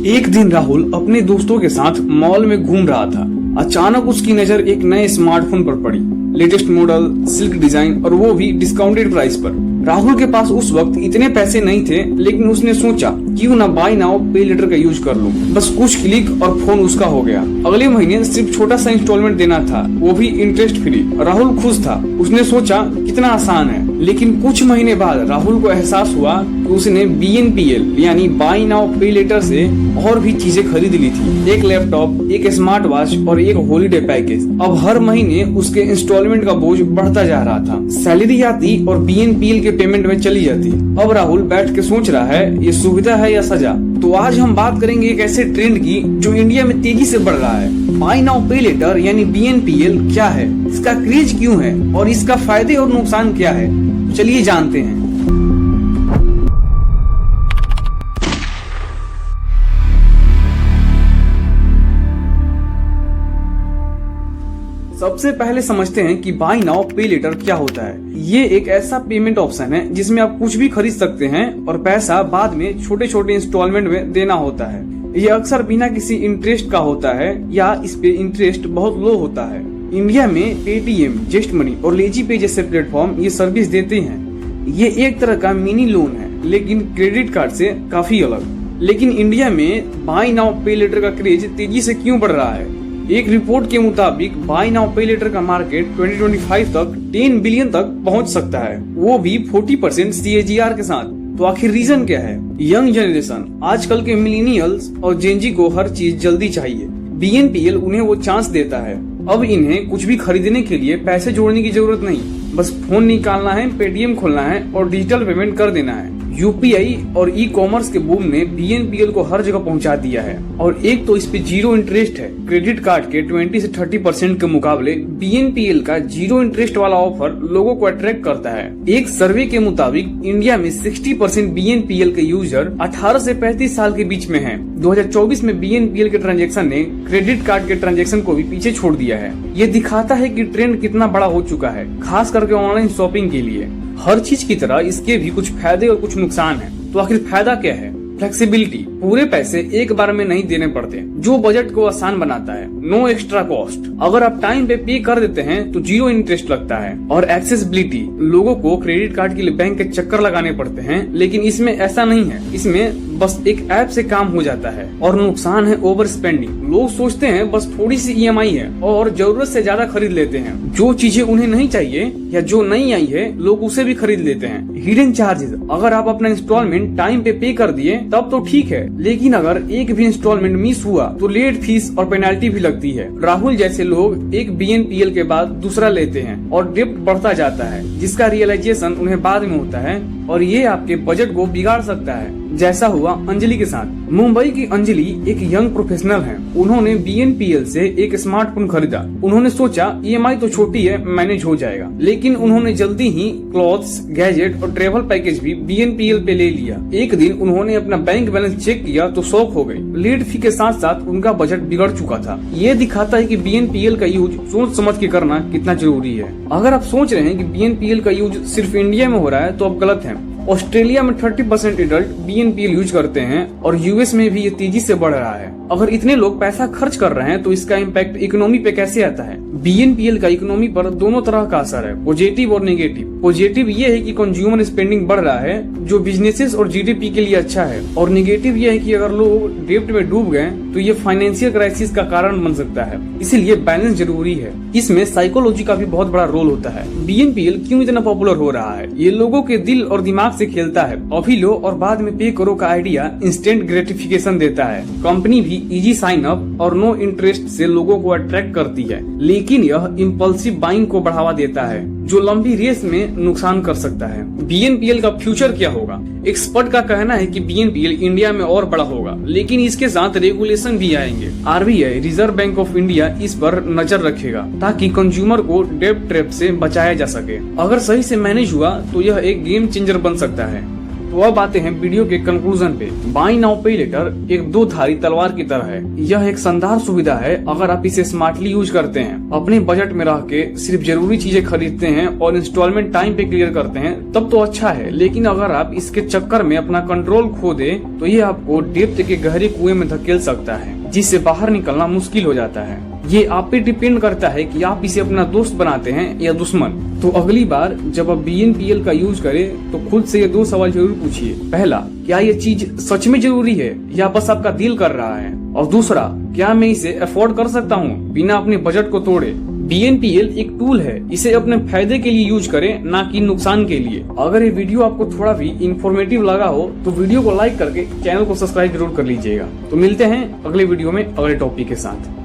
एक दिन राहुल अपने दोस्तों के साथ मॉल में घूम रहा था। अचानक उसकी नजर एक नए स्मार्टफोन पर पड़ी। लेटेस्ट मॉडल, सिल्क डिजाइन और वो भी डिस्काउंटेड प्राइस पर। राहुल के पास उस वक्त इतने पैसे नहीं थे, लेकिन उसने सोचा क्यों ना बाय नाउ पे लेटर का यूज कर लूं। बस कुछ क्लिक और फोन उसका हो गया। अगले महीने सिर्फ छोटा सा इंस्टॉलमेंट देना था, वो भी इंटरेस्ट फ्री। राहुल खुश था। उसने सोचा कितना आसान है। लेकिन कुछ महीने बाद राहुल को एहसास हुआ कि उसने BNPL यानी बाय नाउ पे लेटर से और भी चीजें खरीद ली थी। एक लैपटॉप, एक स्मार्ट वॉच और एक हॉलीडे पैकेज। अब हर महीने उसके इंस्टॉलमेंट का बोझ बढ़ता जा रहा था। सैलरी आती और BNPL के पेमेंट में चली जाती। अब राहुल बैठ के सोच रहा है ये सुविधा है या सजा। तो आज हम बात करेंगे एक ऐसे ट्रेंड की जो इंडिया में तेजी से बढ़ रहा है। बाय नाउ पे लेटर यानी BNPL क्या है, इसका क्रेज क्यों है और इसका फायदे और नुकसान क्या है, चलिए जानते हैं। सबसे पहले समझते हैं कि बाय नाउ पे लेटर क्या होता है। ये एक ऐसा पेमेंट ऑप्शन है जिसमें आप कुछ भी खरीद सकते हैं और पैसा बाद में छोटे छोटे इंस्टॉलमेंट में देना होता है। ये अक्सर बिना किसी इंटरेस्ट का होता है या इस पे इंटरेस्ट बहुत लो होता है। इंडिया में पेटीएम, जेस्ट मनी और लेजी पे जैसे प्लेटफॉर्म ये सर्विस देते हैं। ये एक तरह का मिनी लोन है, लेकिन क्रेडिट कार्ड से काफी अलग। लेकिन इंडिया में बाय नाउ पे लेटर का क्रेज तेजी से क्यों बढ़ रहा है? एक रिपोर्ट के मुताबिक बाय नाउ पे लेटर का मार्केट 2025 तक 10 बिलियन तक पहुंच सकता है, वो भी 40% CAGR के साथ। तो आखिर रीजन क्या है? यंग जनरेशन, आजकल के मिलेनियल्स और जेनजी को हर चीज जल्दी चाहिए। BNPL उन्हें वो चांस देता है। अब इन्हें कुछ भी खरीदने के लिए पैसे जोड़ने की जरूरत नहीं, बस फोन निकालना है, पेटीएम खोलना है और डिजिटल पेमेंट कर देना है। UPI और ई-कॉमर्स के बूम ने BNPL को हर जगह पहुंचा दिया है। और एक तो इस पे जीरो इंटरेस्ट है। क्रेडिट कार्ड के 20 से 30% के मुकाबले BNPL का जीरो इंटरेस्ट वाला ऑफर लोगों को अट्रैक्ट करता है। एक सर्वे के मुताबिक इंडिया में 60% BNPL के यूजर 18 से 35 साल के बीच में हैं। 2024 में BNPL के ट्रांजैक्शन ने क्रेडिट कार्ड के ट्रांजैक्शन को भी पीछे छोड़ दिया है। ये दिखाता है कि ट्रेंड कितना बड़ा हो चुका है, खास करके ऑनलाइन शॉपिंग के लिए। हर चीज की तरह इसके भी कुछ फायदे और कुछ नुकसान हैं। तो आखिर फायदा क्या है? फ्लेक्सिबिलिटी, पूरे पैसे एक बार में नहीं देने पड़ते, जो बजट को आसान बनाता है। नो एक्स्ट्रा कॉस्ट, अगर आप टाइम पे पे कर देते हैं तो जीरो इंटरेस्ट लगता है। और एक्सेसिबिलिटी, लोगों को क्रेडिट कार्ड के लिए बैंक के चक्कर लगाने पड़ते हैं, लेकिन इसमें ऐसा नहीं है। इसमें बस एक ऐप से काम हो जाता है। और नुकसान है ओवर स्पेंडिंग, लोग सोचते हैं बस थोड़ी सी EMI है और जरूरत से ज्यादा खरीद लेते हैं। जो चीजें उन्हें नहीं चाहिए या जो नहीं आई है, लोग उसे भी खरीद लेते हैं। हिडन चार्जेस, अगर आप अपना इंस्टॉलमेंट टाइम पे कर दिए तब तो ठीक है, लेकिन अगर एक भी इंस्टॉलमेंट मिस हुआ तो लेट फीस और पेनल्टी भी लगती है। राहुल जैसे लोग एक BNPL के बाद दूसरा लेते हैं और डेब्ट बढ़ता जाता है, जिसका रियलाइजेशन उन्हें बाद में होता है और ये आपके बजट को बिगाड़ सकता है, जैसा हुआ अंजलि के साथ। मुंबई की अंजलि एक यंग प्रोफेशनल हैं। उन्होंने BNPL से एक स्मार्टफोन खरीदा। उन्होंने सोचा EMI तो छोटी है, मैनेज हो जाएगा। लेकिन उन्होंने जल्दी ही क्लॉथ्स, गैजेट और ट्रेवल पैकेज भी BNPL पे ले लिया। एक दिन उन्होंने अपना बैंक बैलेंस चेक किया तो शॉक हो गई। लेट फी के साथ साथ उनका बजट बिगड़ चुका था। ये दिखाता है कि BNPL का यूज सोच समझ के करना कितना जरूरी है। अगर आप सोच रहे हैं कि BNPL का यूज सिर्फ इंडिया में हो रहा है तो आप गलत हैं। ऑस्ट्रेलिया में 30% एडल्ट BNPL यूज करते हैं और US में भी ये तेजी से बढ़ रहा है। अगर इतने लोग पैसा खर्च कर रहे हैं तो इसका इम्पैक्ट इकोनॉमी पे कैसे आता है? BNPL का इकोनॉमी पर दोनों तरह का असर है, पॉजिटिव और नेगेटिव। पॉजिटिव ये है कि कंज्यूमर स्पेंडिंग बढ़ रहा है, जो बिजनेसेस और GDP के लिए अच्छा है। और नेगेटिव ये है कि अगर लोग डेब्ट में डूब गए तो ये फाइनेंशियल क्राइसिस का कारण बन सकता है। इसीलिए बैलेंस जरूरी है। इसमें साइकोलॉजी का भी बहुत बड़ा रोल होता है। BNPL क्यों इतना पॉपुलर हो रहा है? ये लोगों के दिल और दिमाग से खेलता है। अभी लो और बाद में पे करो का आइडिया इंस्टेंट ग्रेटिफिकेशन देता है। कंपनी भी इजी साइन अप और नो इंटरेस्ट से लोगों को अट्रैक्ट करती है, लेकिन यह इम्पल्सिव बाइंग को बढ़ावा देता है, जो लंबी रेस में नुकसान कर सकता है। BNPL का फ्यूचर क्या होगा? एक्सपर्ट का कहना है कि BNPL इंडिया में और बड़ा होगा, लेकिन इसके साथ रेगुलेशन भी आएंगे। RBI, reserve bank of India, इस पर नजर रखेगा ताकि कंज्यूमर को डेब्ट ट्रैप से बचाया जा सके। अगर सही से मैनेज हुआ तो यह एक गेम चेंजर बन सकता है। तो अब आते हैं वीडियो के कंक्लूजन पे। बाय नाउ पे लेटर एक दो धारी तलवार की तरह है। यह एक शानदार सुविधा है अगर आप इसे स्मार्टली यूज करते हैं, अपने बजट में रह के सिर्फ जरूरी चीजें खरीदते हैं और इंस्टॉलमेंट टाइम पे क्लियर करते हैं, तब तो अच्छा है। लेकिन अगर आप इसके चक्कर में अपना कंट्रोल खो दे तो ये आपको डेप्थ के गहरे कुएं में धकेल सकता है, जिससे बाहर निकलना मुश्किल हो जाता है। ये आप पे डिपेंड करता है कि आप इसे अपना दोस्त बनाते हैं या दुश्मन। तो अगली बार जब आप BNPL का यूज करें तो खुद से ये दो सवाल जरूर पूछिए। पहला, क्या ये चीज सच में जरूरी है या बस आपका दिल कर रहा है? और दूसरा, क्या मैं इसे अफोर्ड कर सकता हूँ बिना अपने बजट को तोड़े? BNPL एक टूल है, इसे अपने फायदे के लिए यूज करें, ना कि नुकसान के लिए। अगर ये वीडियो आपको थोड़ा भी इंफॉर्मेटिव लगा हो तो वीडियो को लाइक करके चैनल को सब्सक्राइब जरूर कर लीजिएगा। तो मिलते हैं अगले वीडियो में अगले टॉपिक के साथ।